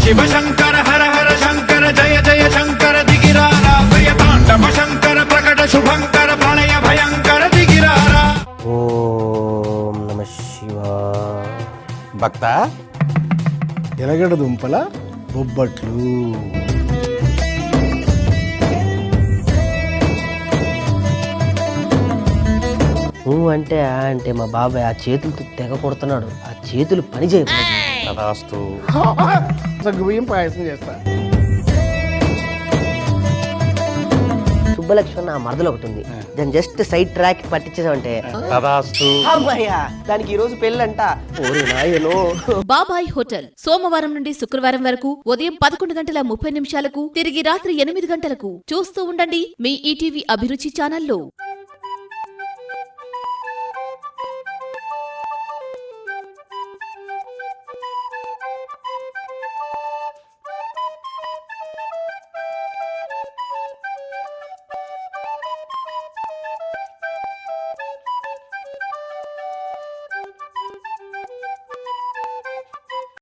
శివ శంకర హర హర శంకర జయ జయ శంకర దిగిరారా ప్రియ తాండవ శంకర ప్రకట శుభంకర ప్రళయ భయంకర దిగిరారా. ఓం నమ శివాయ. భక్త ఎలగడ దుంపల బొబ్బట్లు. అంటే అంటే మా బాబాయ్ ఆ చేతులతో తెగ కొడుతున్నాడు. ఆ చేతులు పని చేయకపోతే తదాస్తు. సగ్గుబియ్యం పాయసం చేస్తా. సుబ్బలక్ష్మణ్ ఆ మరదలు ఒకటి ఉంది, దాన్ని జస్ట్ సైడ్ ట్రాక్ పట్టించేసామంటే తదాస్తు. అమ్మయ్యా దానికి ఈ రోజు పెళ్ళంట. ఓరి నాయనో. బాబాయ్ హోటల్ సోమవారం నుండి శుక్రవారం వరకు ఉదయం 11:30 తిరిగి రాత్రి 8 గంటలకు చూస్తూ ఉండండి మీ ఈటీవీ అభిరుచి ఛానల్లో.